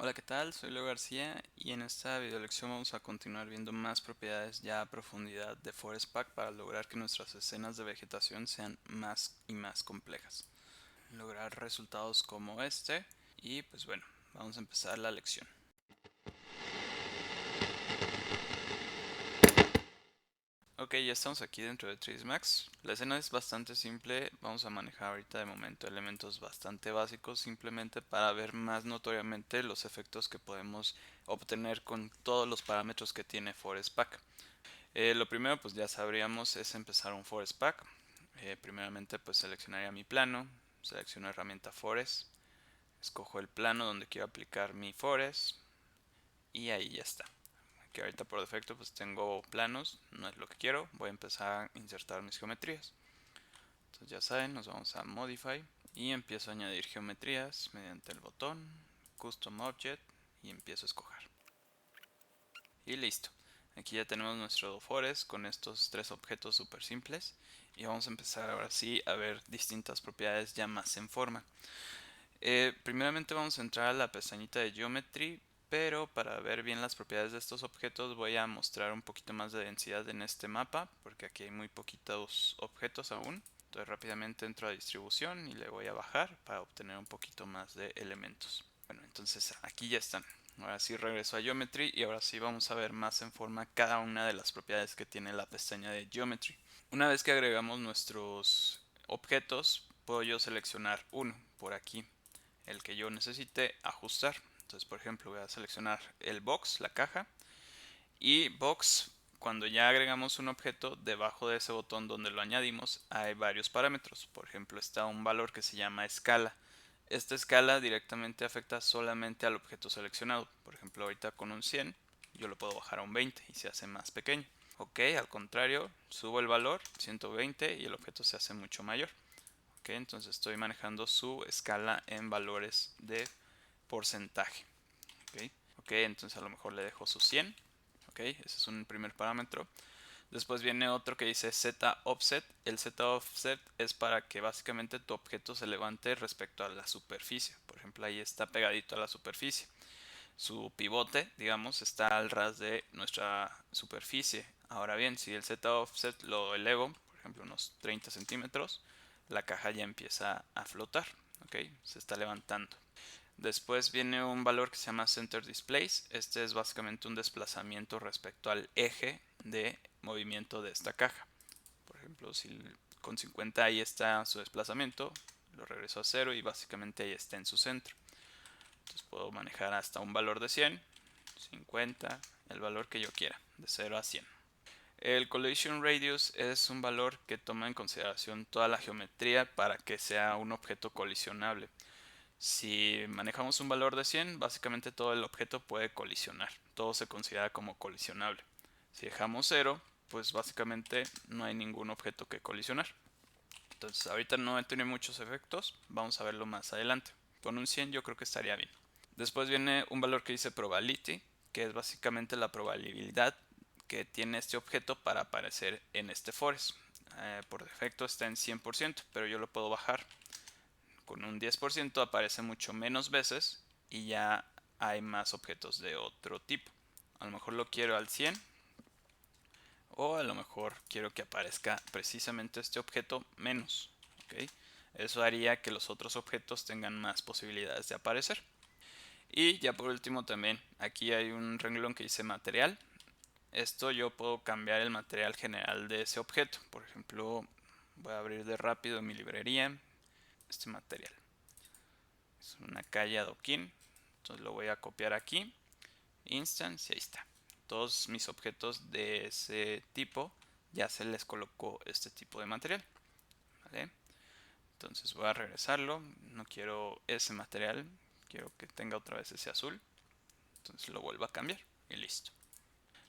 Hola, ¿qué tal? Soy Leo García y en esta video lección vamos a continuar viendo más propiedades ya a profundidad de Forest Pack para lograr que nuestras escenas de vegetación sean más y más complejas. Lograr resultados como este y pues bueno, vamos a empezar la lección. Ok, ya estamos aquí dentro de Trismax. La escena es bastante simple, vamos a manejar ahorita de momento elementos bastante básicos simplemente para ver más notoriamente los efectos que podemos obtener con todos los parámetros que tiene Forest Pack. Lo primero pues ya sabríamos es empezar un Forest Pack. Primeramente pues seleccionaría mi plano, selecciono herramienta Forest, escojo el plano donde quiero aplicar mi Forest y ahí ya está. Que ahorita por defecto pues tengo planos, no es lo que quiero, voy a empezar a insertar mis geometrías. Entonces ya saben, nos vamos a Modify y empiezo a añadir geometrías mediante el botón Custom Object y empiezo a escoger. Y listo. Aquí ya tenemos nuestro forest con estos tres objetos súper simples y vamos a empezar ahora sí a ver distintas propiedades ya más en forma. Primeramente vamos a entrar a la pestañita de Geometry, pero para ver bien las propiedades de estos objetos voy a mostrar un poquito más de densidad en este mapa porque aquí hay muy poquitos objetos aún. Entonces rápidamente entro a distribución y le voy a bajar para obtener un poquito más de elementos. Bueno, entonces aquí ya están. Ahora sí regreso a Geometry y ahora sí vamos a ver más en forma cada una de las propiedades que tiene la pestaña de Geometry. Una vez que agregamos nuestros objetos, puedo yo seleccionar uno por aquí, el que yo necesite ajustar. Entonces, por ejemplo, voy a seleccionar el box, la caja, y box, cuando ya agregamos un objeto, debajo de ese botón donde lo añadimos hay varios parámetros. Por ejemplo, está un valor que se llama escala. Esta escala directamente afecta solamente al objeto seleccionado. Por ejemplo, ahorita con un 100 yo lo puedo bajar a un 20 y se hace más pequeño. Ok, al contrario, subo el valor 120 y el objeto se hace mucho mayor. Ok, entonces estoy manejando su escala en valores de porcentaje. Ok, okay, entonces a lo mejor le dejo su 100. Ok, ese es un primer parámetro. Después viene otro que dice Z offset. El Z offset es para que básicamente tu objeto se levante respecto a la superficie. Por ejemplo, ahí está pegadito a la superficie. Su pivote, digamos, está al ras de nuestra superficie. Ahora bien, si el Z offset lo elevo, por ejemplo, unos 30 centímetros, la caja ya empieza a flotar. ¿Ok? Se está levantando. Después viene un valor que se llama Center Displace. Este es básicamente un desplazamiento respecto al eje de movimiento de esta caja. Por ejemplo, si con 50 ahí está su desplazamiento, lo regreso a 0 y básicamente ahí está en su centro. Entonces puedo manejar hasta un valor de 100, 50, el valor que yo quiera, de 0 a 100. El Collision Radius es un valor que toma en consideración toda la geometría para que sea un objeto colisionable. Si manejamos un valor de 100, básicamente todo el objeto puede colisionar. Todo se considera como colisionable. Si dejamos 0, pues básicamente no hay ningún objeto que colisionar. Entonces ahorita no tiene muchos efectos, vamos a verlo más adelante. Con un 100 yo creo que estaría bien. Después viene un valor que dice probability, que es básicamente la probabilidad que tiene este objeto para aparecer en este forest. Por defecto está en 100%, pero yo lo puedo bajar. Con un 10% aparece mucho menos veces y ya hay más objetos de otro tipo. A lo mejor lo quiero al 100 o a lo mejor quiero que aparezca precisamente este objeto menos. ¿Okay? Eso haría que los otros objetos tengan más posibilidades de aparecer. Y ya por último también aquí hay un renglón que dice material. Esto yo puedo cambiar el material general de ese objeto. Por ejemplo, voy a abrir de rápido mi librería. Este material es una calle adoquín. Entonces lo voy a copiar aquí. Instance y ahí está. Todos mis objetos de ese tipo ya se les colocó este tipo de material. ¿Vale? Entonces voy a regresarlo. No quiero ese material. Quiero que tenga otra vez ese azul. Entonces lo vuelvo a cambiar y listo.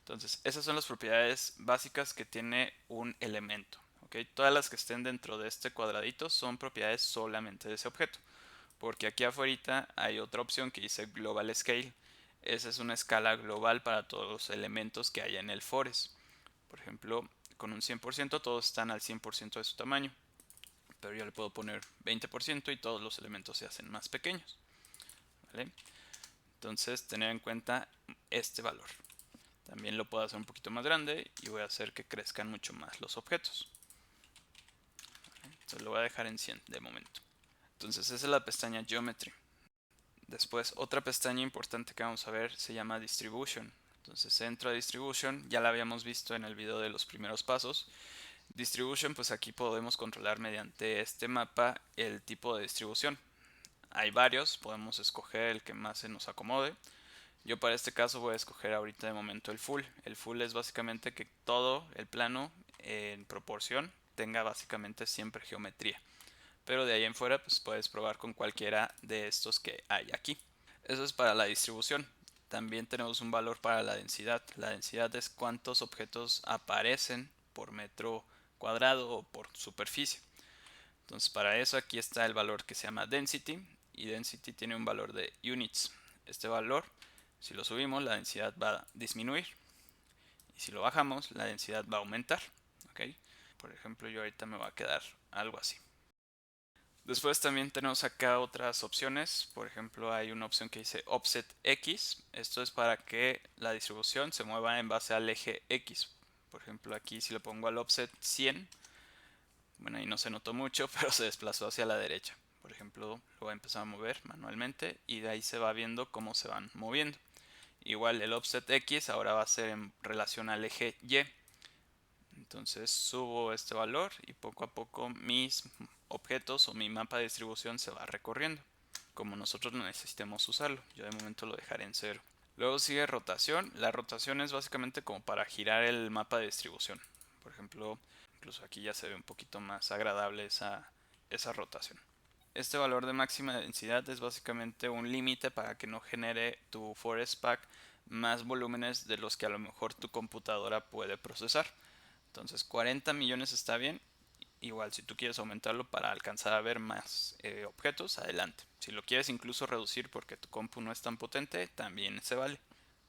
Entonces esas son las propiedades básicas que tiene un elemento. ¿Okay? Todas las que estén dentro de este cuadradito son propiedades solamente de ese objeto. Porque aquí afuera hay otra opción que dice Global Scale. Esa es una escala global para todos los elementos que haya en el forest. Por ejemplo, con un 100% todos están al 100% de su tamaño. Pero yo le puedo poner 20% y todos los elementos se hacen más pequeños. ¿Vale? Entonces tener en cuenta este valor. También lo puedo hacer un poquito más grande y voy a hacer que crezcan mucho más los objetos. Entonces lo voy a dejar en 100 de momento. Entonces esa es la pestaña Geometry. Después otra pestaña importante que vamos a ver se llama Distribution. Entonces entro a Distribution, ya la habíamos visto en el video de los primeros pasos. Distribution, pues aquí podemos controlar mediante este mapa el tipo de distribución. Hay varios, podemos escoger el que más se nos acomode. Yo para este caso voy a escoger ahorita de momento el full. El full es básicamente que todo el plano en proporción tenga básicamente siempre geometría. Pero de ahí en fuera pues puedes probar con cualquiera de estos que hay aquí. Eso es para la distribución. También tenemos un valor para la densidad. La densidad es cuántos objetos aparecen por metro cuadrado o por superficie. Entonces para eso aquí está el valor que se llama density y density tiene un valor de units. Este valor, si lo subimos, la densidad va a disminuir y si lo bajamos, la densidad va a aumentar. ¿Okay? Por ejemplo, yo ahorita me va a quedar algo así. Después también tenemos acá otras opciones. Por ejemplo, hay una opción que dice Offset X. Esto es para que la distribución se mueva en base al eje X. Por ejemplo, aquí si le pongo al offset 100, bueno, ahí no se notó mucho, pero se desplazó hacia la derecha. Por ejemplo, lo voy a empezar a mover manualmente y de ahí se va viendo cómo se van moviendo. Igual el offset X ahora va a ser en relación al eje Y. Entonces subo este valor y poco a poco mis objetos o mi mapa de distribución se va recorriendo como nosotros necesitemos usarlo. Yo de momento lo dejaré en 0. Luego sigue rotación. La rotación es básicamente como para girar el mapa de distribución. Por ejemplo, incluso aquí ya se ve un poquito más agradable esa rotación. Este valor de máxima densidad es básicamente un límite para que no genere tu Forest Pack más volúmenes de los que a lo mejor tu computadora puede procesar. Entonces 40 millones está bien. Igual si tú quieres aumentarlo para alcanzar a ver más objetos, adelante. Si lo quieres incluso reducir porque tu compu no es tan potente, también se vale.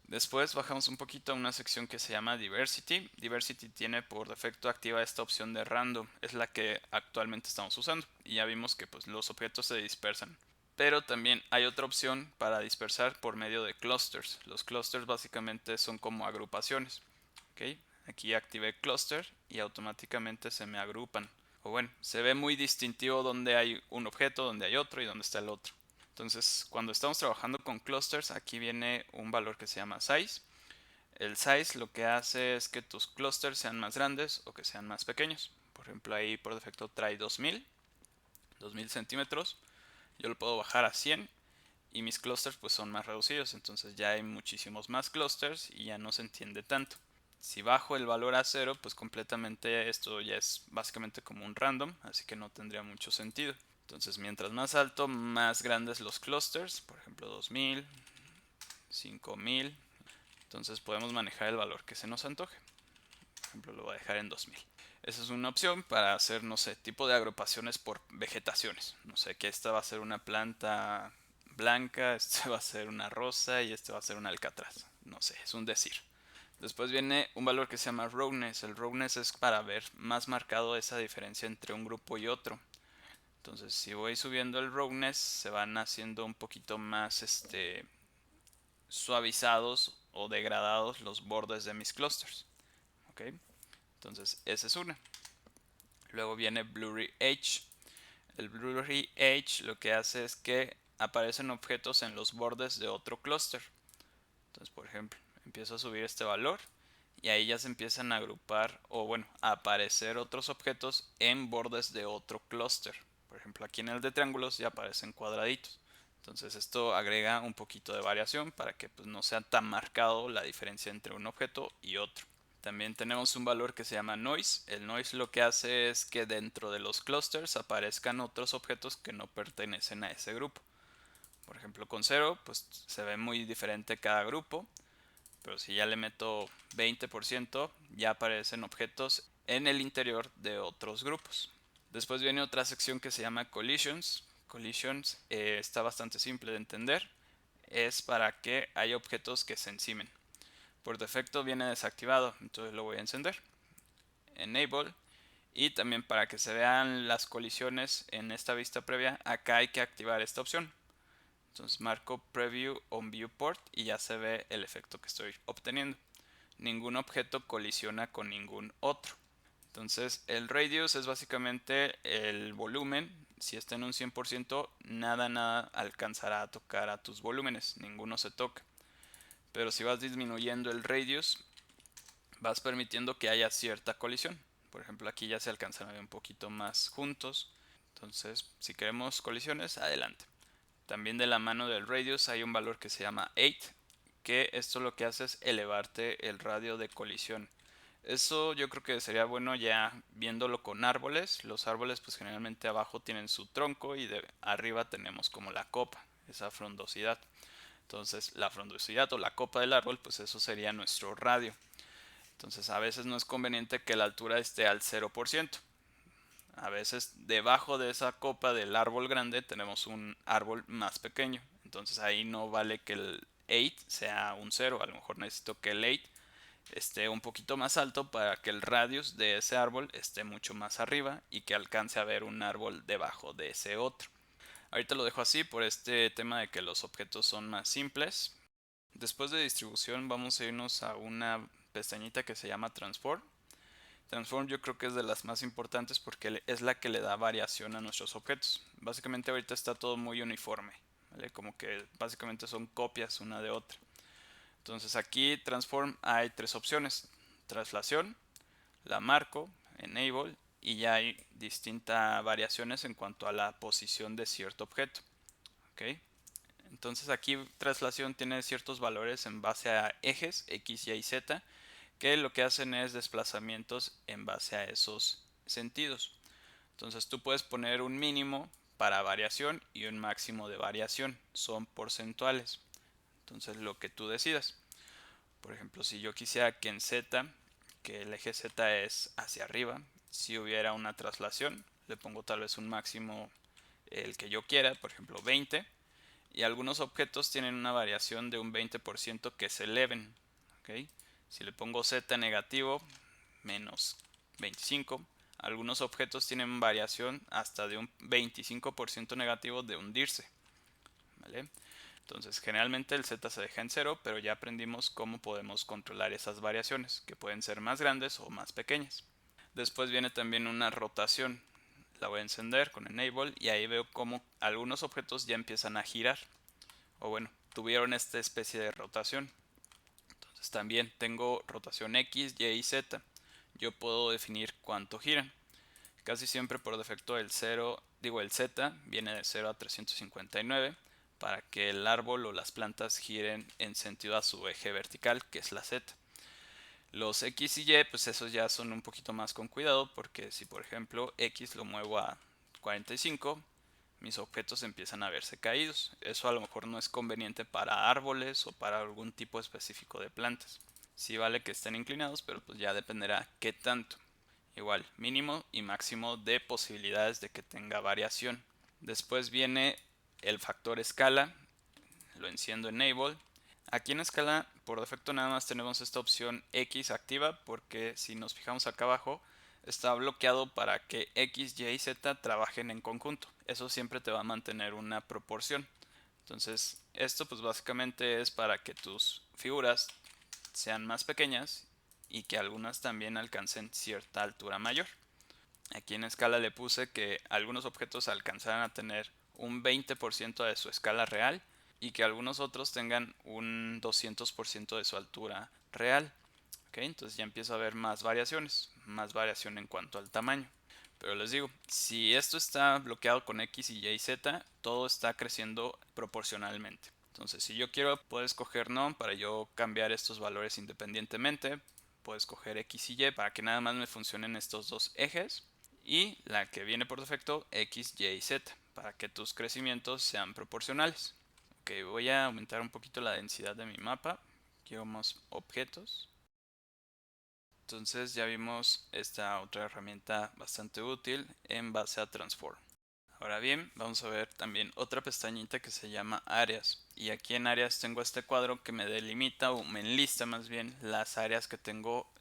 Después bajamos un poquito a una sección que se llama Diversity. Diversity tiene por defecto activa esta opción de Random, es la que actualmente estamos usando. Y ya vimos que pues, los objetos se dispersan. Pero también hay otra opción para dispersar por medio de clusters. Los clusters básicamente son como agrupaciones. ¿Okay? Aquí activé cluster y automáticamente se me agrupan. O bueno, se ve muy distintivo donde hay un objeto, donde hay otro y donde está el otro. Entonces, cuando estamos trabajando con clusters, aquí viene un valor que se llama size. El size lo que hace es que tus clusters sean más grandes o que sean más pequeños. Por ejemplo, ahí por defecto trae 2000 centímetros. Yo lo puedo bajar a 100 y mis clusters pues son más reducidos. Entonces ya hay muchísimos más clusters y ya no se entiende tanto. Si bajo el valor a 0, pues completamente esto ya es básicamente como un random, así que no tendría mucho sentido. Entonces, mientras más alto, más grandes los clusters, por ejemplo 2000, 5000. Entonces podemos manejar el valor que se nos antoje. Por ejemplo, lo voy a dejar en 2000. Esa es una opción para hacer, no sé, tipo de agrupaciones por vegetaciones. No sé, que esta va a ser una planta blanca, este va a ser una rosa y este va a ser un alcatraz. No sé, es un decir. Después viene un valor que se llama roughness. El roughness es para ver más marcado esa diferencia entre un grupo y otro. Entonces, si voy subiendo el roughness, se van haciendo un poquito más suavizados o degradados los bordes de mis clusters. ¿Ok? Entonces, esa es una. Luego viene Blurry Edge. El Blurry Edge lo que hace es que aparecen objetos en los bordes de otro clúster. Entonces, por ejemplo, empiezo a subir este valor y ahí ya se empiezan a agrupar o bueno, a aparecer otros objetos en bordes de otro clúster. Por ejemplo, aquí en el de triángulos ya aparecen cuadraditos. Entonces esto agrega un poquito de variación para que pues, no sea tan marcado la diferencia entre un objeto y otro. También tenemos un valor que se llama noise. El noise lo que hace es que dentro de los clusters aparezcan otros objetos que no pertenecen a ese grupo. Por ejemplo, con 0 pues se ve muy diferente cada grupo, pero si ya le meto 20% ya aparecen objetos en el interior de otros grupos. Después viene otra sección que se llama collisions. Collisions está bastante simple de entender. Es para que haya objetos que se encimen. Por defecto viene desactivado, entonces lo voy a encender. Enable. Y también para que se vean las colisiones en esta vista previa, acá hay que activar esta opción. Entonces marco Preview on Viewport y ya se ve el efecto que estoy obteniendo. Ningún objeto colisiona con ningún otro. Entonces el radius es básicamente el volumen. Si está en un 100%, nada alcanzará a tocar a tus volúmenes, ninguno se toca. Pero si vas disminuyendo el radius, vas permitiendo que haya cierta colisión. Por ejemplo, aquí ya se alcanzan a ver un poquito más juntos. Entonces, si queremos colisiones, adelante. También de la mano del radius hay un valor que se llama 8, que esto lo que hace es elevarte el radio de colisión. Eso yo creo que sería bueno ya viéndolo con árboles. Los árboles pues generalmente abajo tienen su tronco y de arriba tenemos como la copa, esa frondosidad. Entonces la frondosidad o la copa del árbol pues eso sería nuestro radio. Entonces a veces no es conveniente que la altura esté al 0%. A veces debajo de esa copa del árbol grande tenemos un árbol más pequeño. Entonces ahí no vale que el 8 sea un 0. A lo mejor necesito que el 8 esté un poquito más alto para que el radius de ese árbol esté mucho más arriba y que alcance a ver un árbol debajo de ese otro. Ahorita lo dejo así por este tema de que los objetos son más simples. Después de distribución vamos a irnos a una pestañita que se llama Transform. Transform yo creo que es de las más importantes porque es la que le da variación a nuestros objetos. Básicamente ahorita está todo muy uniforme, ¿vale? Como que básicamente son copias una de otra. Entonces aquí Transform hay tres opciones: traslación, la marco, Enable, y ya hay distintas variaciones en cuanto a la posición de cierto objeto. ¿Ok? Entonces aquí traslación tiene ciertos valores en base a ejes X, Y y Z, que lo que hacen es desplazamientos en base a esos sentidos. Entonces tú puedes poner un mínimo para variación y un máximo de variación, son porcentuales. Entonces lo que tú decidas. Por ejemplo, si yo quisiera que en Z, que el eje Z es hacia arriba, si hubiera una traslación, le pongo tal vez un máximo el que yo quiera, por ejemplo 20, y algunos objetos tienen una variación de un 20% que se eleven. ¿Okay? Si le pongo Z negativo, menos 25, algunos objetos tienen variación hasta de un 25% negativo de hundirse. ¿Vale? Entonces generalmente el Z se deja en cero, pero ya aprendimos cómo podemos controlar esas variaciones, que pueden ser más grandes o más pequeñas. Después viene también una rotación. La voy a encender con Enable y ahí veo cómo algunos objetos ya empiezan a girar. O bueno, tuvieron esta especie de rotación. Entonces también tengo rotación X, Y y Z. Yo puedo definir cuánto giran. Casi siempre por defecto el Z viene de 0 a 359 para que el árbol o las plantas giren en sentido a su eje vertical, que es la Z. Los X y Y, pues esos ya son un poquito más con cuidado, porque si por ejemplo X lo muevo a 45, mis objetos empiezan a verse caídos. Eso a lo mejor no es conveniente para árboles o para algún tipo específico de plantas. Sí vale que estén inclinados, pero pues ya dependerá qué tanto. Igual, mínimo y máximo de posibilidades de que tenga variación. Después viene el factor escala, lo enciendo en Enable. Aquí en escala por defecto nada más tenemos esta opción X activa, porque si nos fijamos acá abajo está bloqueado para que X, Y y Z trabajen en conjunto. Eso siempre te va a mantener una proporción. Entonces esto pues básicamente es para que tus figuras sean más pequeñas y que algunas también alcancen cierta altura mayor. Aquí en escala le puse que algunos objetos alcanzaran a tener un 20% de su escala real y que algunos otros tengan un 200% de su altura real. ¿Okay? Entonces ya empiezo a ver más variaciones, más variación en cuanto al tamaño. Pero les digo, si esto está bloqueado con X y Y, Z, todo está creciendo proporcionalmente. Entonces, si yo quiero, puedo escoger no para yo cambiar estos valores independientemente. Puedo escoger X y Y para que nada más me funcionen estos dos ejes. Y la que viene por defecto, X, Y y Z, para que tus crecimientos sean proporcionales. Ok, voy a aumentar un poquito la densidad de mi mapa. Quiero más objetos. Entonces ya vimos esta otra herramienta bastante útil en base a Transform. Ahora bien, vamos a ver también otra pestañita que se llama áreas. Y aquí en áreas tengo este cuadro que me delimita o me enlista más bien las áreas que tengo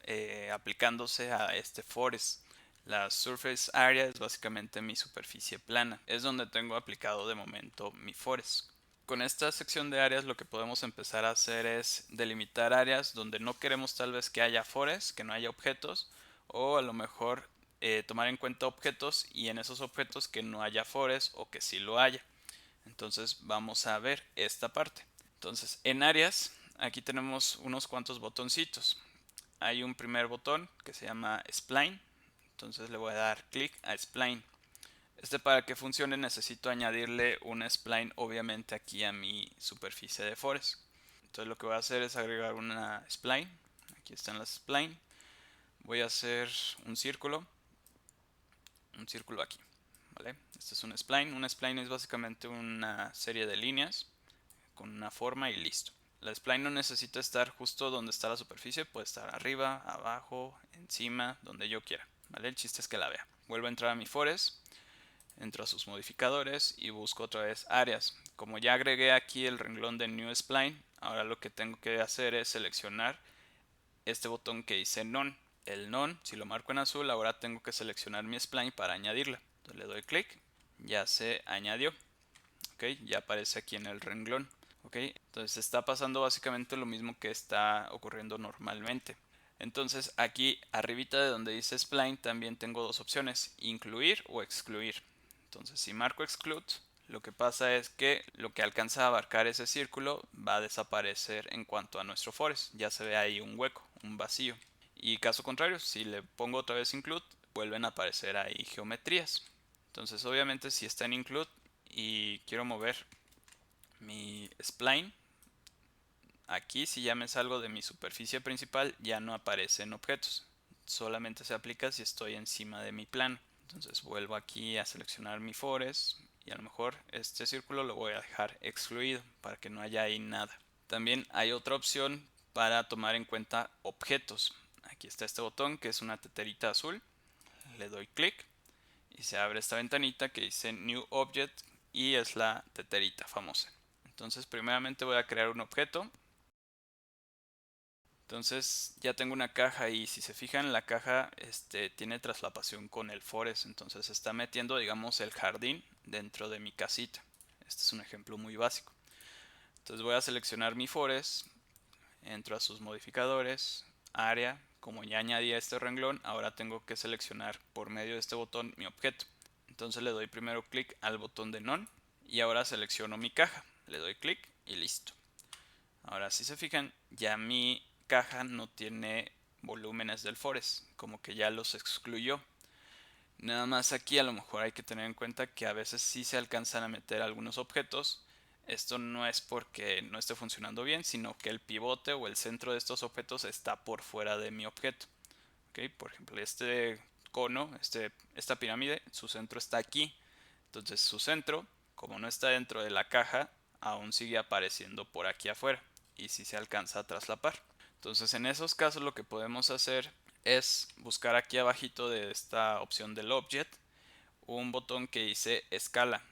aplicándose a este forest. La surface area es básicamente mi superficie plana. Es donde tengo aplicado de momento mi forest. con esta sección de áreas lo que podemos empezar a hacer es delimitar áreas donde no queremos tal vez que haya forest, que no haya objetos, o a lo mejor tomar en cuenta objetos y en esos objetos que no haya forest o que sí lo haya. Entonces vamos a ver esta parte. Entonces en áreas aquí tenemos unos cuantos botoncitos. Hay un primer botón que se llama Spline. Entonces le voy a dar clic a Spline. Para que funcione necesito añadirle un spline obviamente aquí a mi superficie de forest. Entonces lo que voy a hacer es agregar una spline. Aquí están las spline. Voy a hacer un círculo aquí, ¿vale? Este es un spline. Un spline es básicamente una serie de líneas con una forma y listo. La spline no necesita estar justo donde está la superficie, puede estar arriba, abajo, encima, donde yo quiera, ¿vale? El chiste es que la vea. Vuelvo a entrar a mi forest, entro a sus modificadores y busco otra vez áreas. Como ya agregué aquí el renglón de New Spline, ahora lo que tengo que hacer es seleccionar este botón que dice None. El None, si lo marco en azul, ahora tengo que seleccionar mi spline para añadirla. Entonces le doy clic, ya se añadió. Okay, ya aparece aquí en el renglón. Okay, entonces está pasando básicamente lo mismo que está ocurriendo normalmente. Entonces aquí arribita de donde dice Spline también tengo dos opciones, incluir o excluir. Entonces si marco exclude, lo que pasa es que lo que alcanza a abarcar ese círculo va a desaparecer en cuanto a nuestro forest. Ya se ve ahí un hueco, un vacío. Y caso contrario, si le pongo otra vez include, vuelven a aparecer ahí geometrías. Entonces obviamente si está en include y quiero mover mi spline, aquí si ya me salgo de mi superficie principal ya no aparecen objetos, solamente se aplica si estoy encima de mi plano. Entonces vuelvo aquí a seleccionar mi forest y a lo mejor este círculo lo voy a dejar excluido para que no haya ahí nada. También hay otra opción para tomar en cuenta objetos. Aquí está este botón que es una teterita azul, le doy clic y se abre esta ventanita que dice New Object y es la teterita famosa. Entonces primeramente voy a crear un objeto. Entonces ya tengo una caja y si se fijan la caja tiene traslapación con el forest, entonces está metiendo digamos el jardín dentro de mi casita. Este es un ejemplo muy básico. Entonces voy a seleccionar mi forest, entro a sus modificadores, área, como ya añadí a este renglón, ahora tengo que seleccionar por medio de este botón mi objeto. Entonces le doy primero clic al botón de None y ahora selecciono mi caja, le doy clic y listo. Ahora si se fijan ya mi caja no tiene volúmenes del forest, como que ya los excluyó. Nada más aquí a lo mejor hay que tener en cuenta que a veces sí se alcanzan a meter algunos objetos. Esto no es porque no esté funcionando bien, sino que el pivote o el centro de estos objetos está por fuera de mi objeto. ¿Okay? Por ejemplo, este cono, esta pirámide, su centro está aquí. Entonces su centro, como no está dentro de la caja, aún sigue apareciendo por aquí afuera y si se alcanza a traslapar. Entonces en esos casos lo que podemos hacer es buscar aquí abajito de esta opción del object un botón que dice escala.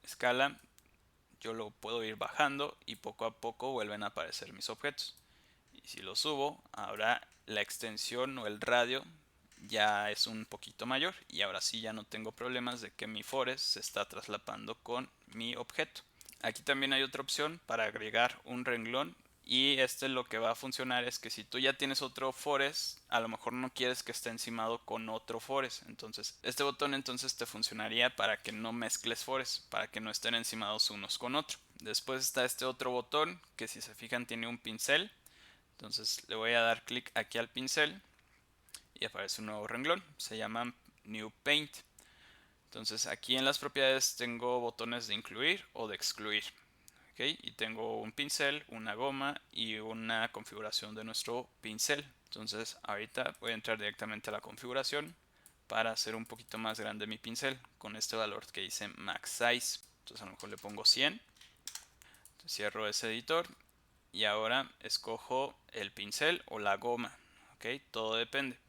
Escala yo lo puedo ir bajando y poco a poco vuelven a aparecer mis objetos. Y si lo subo, ahora la extensión o el radio ya es un poquito mayor y ahora sí ya no tengo problemas de que mi forest se está traslapando con mi objeto. Aquí también hay otra opción para agregar un renglón y lo que va a funcionar es que si tú ya tienes otro forest, a lo mejor no quieres que esté encimado con otro forest, entonces este botón entonces te funcionaría para que no mezcles forest, para que no estén encimados unos con otro. Después está este otro botón que si se fijan tiene un pincel, entonces le voy a dar clic aquí al pincel y aparece un nuevo renglón, se llama New Paint. Entonces aquí en las propiedades tengo botones de incluir o de excluir. ¿Okay? Y tengo un pincel, una goma y una configuración de nuestro pincel. Entonces ahorita voy a entrar directamente a la configuración para hacer un poquito más grande mi pincel con este valor que dice Max Size. Entonces a lo mejor le pongo 100. Entonces, cierro ese editor y ahora escojo el pincel o la goma. ¿Okay? Todo depende.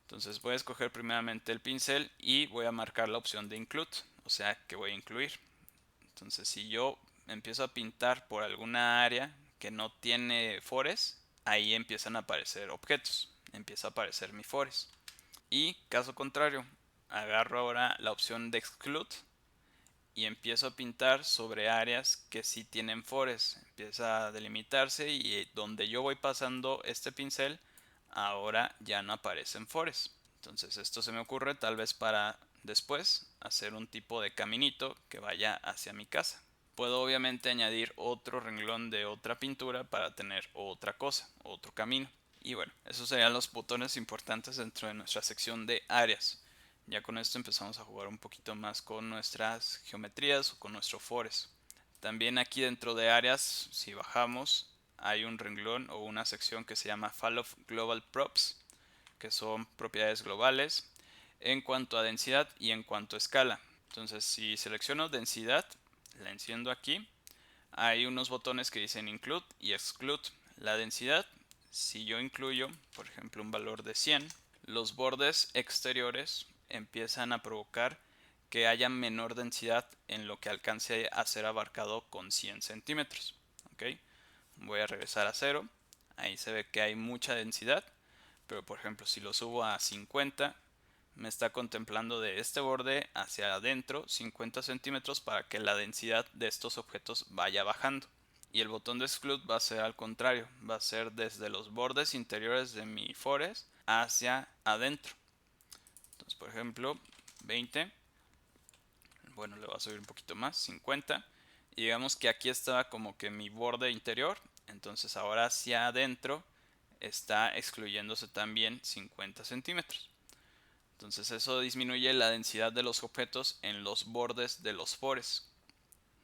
Entonces voy a escoger primeramente el pincel y voy a marcar la opción de include, o sea que voy a incluir. Entonces si yo empiezo a pintar por alguna área que no tiene forest, ahí empiezan a aparecer objetos, empieza a aparecer mi forest. Y caso contrario, agarro ahora la opción de exclude y empiezo a pintar sobre áreas que sí tienen forest. Empieza a delimitarse y donde yo voy pasando este pincel, ahora ya no aparecen forest. Entonces esto se me ocurre tal vez para después hacer un tipo de caminito que vaya hacia mi casa. Puedo obviamente añadir otro renglón de otra pintura para tener otra cosa, otro camino. Y bueno, esos serían los botones importantes dentro de nuestra sección de áreas. Ya con esto empezamos a jugar un poquito más con nuestras geometrías o con nuestro forest. También aquí dentro de áreas, si bajamos, hay un renglón o una sección que se llama Fall of Global Props, que son propiedades globales en cuanto a densidad y en cuanto a escala. Entonces, si selecciono densidad, la enciendo aquí, hay unos botones que dicen Include y Exclude. La densidad, si yo incluyo, por ejemplo, un valor de 100, los bordes exteriores empiezan a provocar que haya menor densidad en lo que alcance a ser abarcado con 100 centímetros. ¿Okay? Voy a regresar a 0. Ahí se ve que hay mucha densidad, pero por ejemplo si lo subo a 50, me está contemplando de este borde hacia adentro 50 centímetros para que la densidad de estos objetos vaya bajando. Y el botón de Exclude va a ser al contrario, va a ser desde los bordes interiores de mi forest hacia adentro. Entonces, por ejemplo, 20, bueno, le voy a subir un poquito más, 50. Y digamos que aquí estaba como que mi borde interior, entonces ahora hacia adentro está excluyéndose también 50 centímetros. Entonces eso disminuye la densidad de los objetos en los bordes de los forests.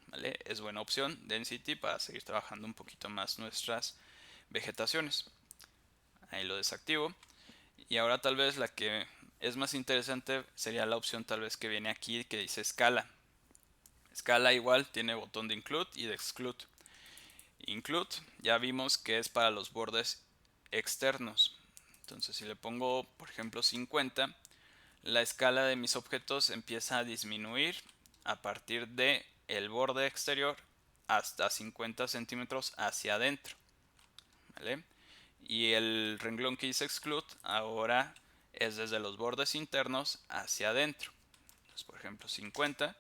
¿Vale? Es buena opción Density para seguir trabajando un poquito más nuestras vegetaciones. Ahí lo desactivo. Y ahora tal vez la que es más interesante sería la opción tal vez que viene aquí que dice escala. Escala igual tiene botón de Include y de Exclude. Include ya vimos que es para los bordes externos. Entonces si le pongo por ejemplo 50, la escala de mis objetos empieza a disminuir a partir de el borde exterior hasta 50 centímetros hacia adentro. ¿Vale? Y el renglón que dice Exclude ahora es desde los bordes internos hacia adentro. Entonces, por ejemplo, 50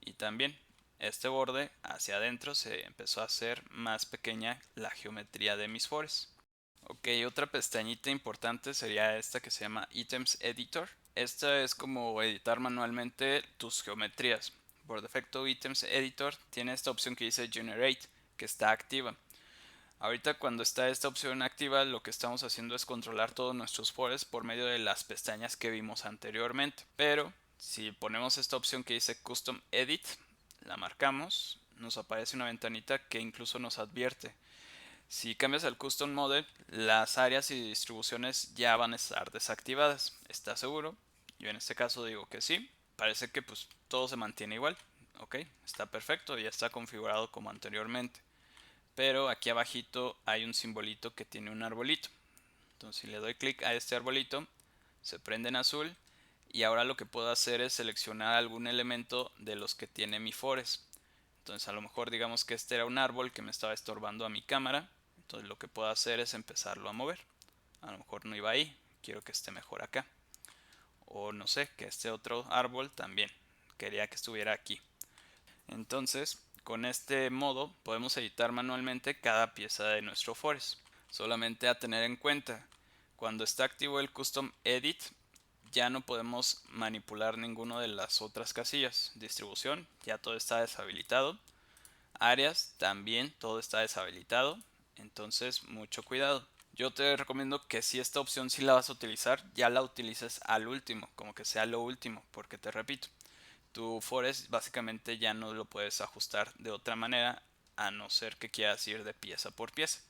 y también este borde hacia adentro se empezó a hacer más pequeña la geometría de mis forests. Ok, otra pestañita importante sería esta que se llama Items Editor. Esta es como editar manualmente tus geometrías. Por defecto, Items Editor tiene esta opción que dice Generate, que está activa. Ahorita cuando está esta opción activa, lo que estamos haciendo es controlar todos nuestros forests por medio de las pestañas que vimos anteriormente. Pero si ponemos esta opción que dice Custom Edit, la marcamos, nos aparece una ventanita que incluso nos advierte. Si cambias al Custom Mode, las áreas y distribuciones ya van a estar desactivadas. ¿Estás seguro? Yo en este caso digo que sí. Parece que pues todo se mantiene igual. Ok, está perfecto, ya está configurado como anteriormente. Pero aquí abajito hay un simbolito que tiene un arbolito. Entonces si le doy clic a este arbolito, se prende en azul y ahora lo que puedo hacer es seleccionar algún elemento de los que tiene mi forest. Entonces a lo mejor digamos que este era un árbol que me estaba estorbando a mi cámara. Entonces lo que puedo hacer es empezarlo a mover. A lo mejor no iba ahí, quiero que esté mejor acá. O no sé, que este otro árbol también. Quería que estuviera aquí. Entonces, con este modo podemos editar manualmente cada pieza de nuestro forest. Solamente a tener en cuenta, cuando está activo el Custom Edit, ya no podemos manipular ninguna de las otras casillas. Distribución, ya todo está deshabilitado. Áreas, también todo está deshabilitado. Entonces, mucho cuidado. Yo te recomiendo que si esta opción sí la vas a utilizar, ya la utilices al último, como que sea lo último, porque te repito, tu forest básicamente ya no lo puedes ajustar de otra manera a no ser que quieras ir de pieza por pieza.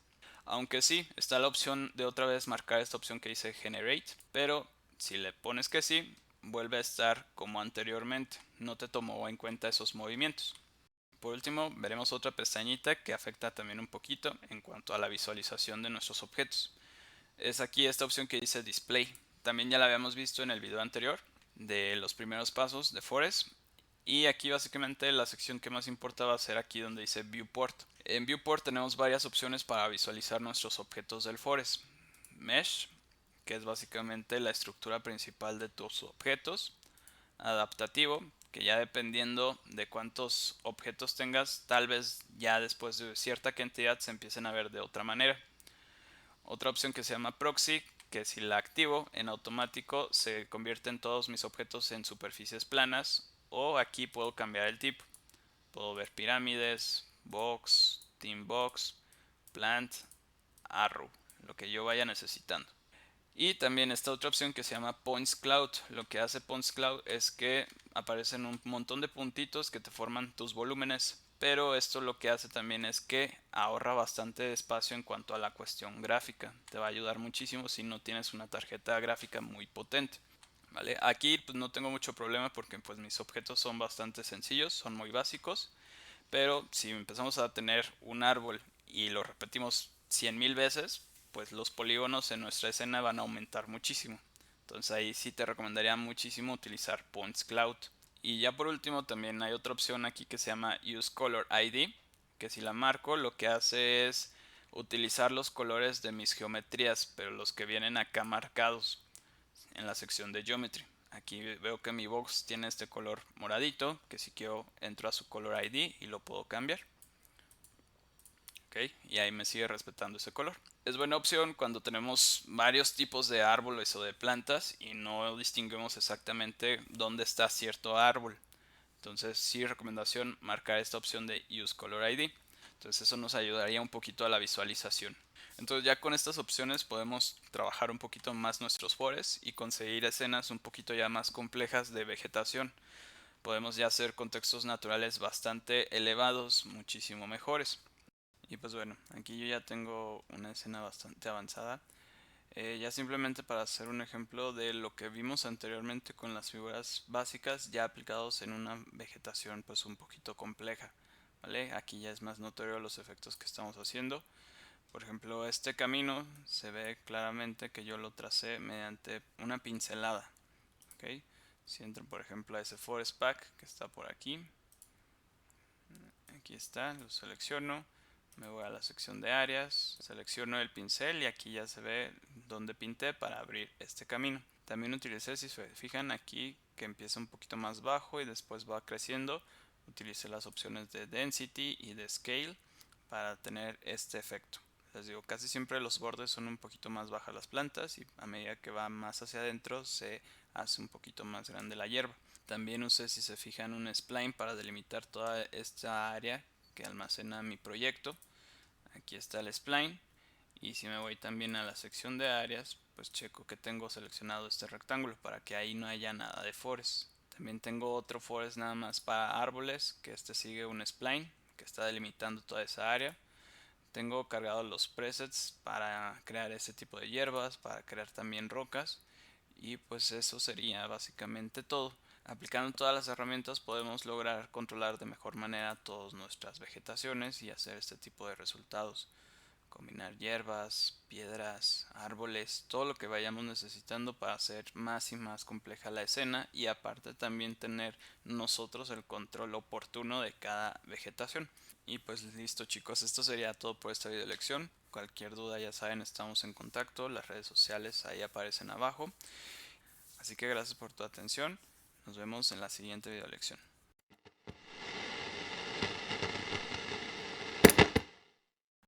Aunque sí, está la opción de otra vez marcar esta opción que dice Generate, pero si le pones que sí, vuelve a estar como anteriormente, no te tomó en cuenta esos movimientos. Por último, veremos otra pestañita que afecta también un poquito en cuanto a la visualización de nuestros objetos. Es aquí esta opción que dice Display. También ya la habíamos visto en el video anterior de los primeros pasos de Forest. Y aquí básicamente la sección que más importa va a ser aquí donde dice Viewport. En Viewport tenemos varias opciones para visualizar nuestros objetos del Forest. Mesh, que es básicamente la estructura principal de tus objetos. Adaptativo, que ya dependiendo de cuántos objetos tengas, tal vez ya después de cierta cantidad se empiecen a ver de otra manera. Otra opción que se llama proxy, que si la activo en automático se convierten todos mis objetos en superficies planas, o aquí puedo cambiar el tipo. Puedo ver pirámides, box, team box, plant, arrow, lo que yo vaya necesitando. Y también esta otra opción que se llama Points Cloud. Lo que hace Points Cloud es que aparecen un montón de puntitos que te forman tus volúmenes. Pero esto lo que hace también es que ahorra bastante espacio en cuanto a la cuestión gráfica. Te va a ayudar muchísimo si no tienes una tarjeta gráfica muy potente. ¿Vale? Aquí pues, no tengo mucho problema porque pues, mis objetos son bastante sencillos, son muy básicos. Pero si empezamos a tener un árbol y lo repetimos 100.000 veces, pues los polígonos en nuestra escena van a aumentar muchísimo. Entonces ahí sí te recomendaría muchísimo utilizar Points Cloud. Y ya por último también hay otra opción aquí que se llama Use Color ID, que si la marco lo que hace es utilizar los colores de mis geometrías, pero los que vienen acá marcados en la sección de Geometry. Aquí veo que mi box tiene este color moradito, que si quiero entro a su color ID y lo puedo cambiar. Ok, y ahí me sigue respetando ese color. Es buena opción cuando tenemos varios tipos de árboles o de plantas y no distinguimos exactamente dónde está cierto árbol. Entonces sí, recomendación marcar esta opción de Use Color ID. Entonces eso nos ayudaría un poquito a la visualización. Entonces ya con estas opciones podemos trabajar un poquito más nuestros forests y conseguir escenas un poquito ya más complejas de vegetación. Podemos ya hacer contextos naturales bastante elevados, muchísimo mejores. Y pues bueno, aquí yo ya tengo una escena bastante avanzada. Ya simplemente para hacer un ejemplo de lo que vimos anteriormente con las figuras básicas ya aplicados en una vegetación pues un poquito compleja, ¿vale? Aquí ya es más notorio los efectos que estamos haciendo. Por ejemplo, este camino se ve claramente que yo lo tracé mediante una pincelada, ¿ok? Si entro por ejemplo a ese Forest Pack que está por aquí, aquí está, lo selecciono, me voy a la sección de áreas, selecciono el pincel y aquí ya se ve donde pinté para abrir este camino. También utilicé, si se fijan aquí, que empieza un poquito más bajo y después va creciendo. Utilicé las opciones de Density y de Scale para tener este efecto. Les digo, casi siempre los bordes son un poquito más bajas las plantas y a medida que va más hacia adentro se hace un poquito más grande la hierba. También usé, si se fijan, un spline para delimitar toda esta área que almacena mi proyecto. Aquí está el spline. Y si me voy también a la sección de áreas, pues checo que tengo seleccionado este rectángulo para que ahí no haya nada de forest. También tengo otro forest nada más para árboles, que este sigue un spline que está delimitando toda esa área. Tengo cargados los presets para crear ese tipo de hierbas, para crear también rocas. Y pues eso sería básicamente todo. Aplicando todas las herramientas podemos lograr controlar de mejor manera todas nuestras vegetaciones y hacer este tipo de resultados. Combinar hierbas, piedras, árboles, todo lo que vayamos necesitando para hacer más y más compleja la escena y aparte también tener nosotros el control oportuno de cada vegetación. Y pues listo chicos, esto sería todo por esta video lección. Cualquier duda ya saben, estamos en contacto, las redes sociales ahí aparecen abajo. Así que gracias por tu atención, nos vemos en la siguiente video lección.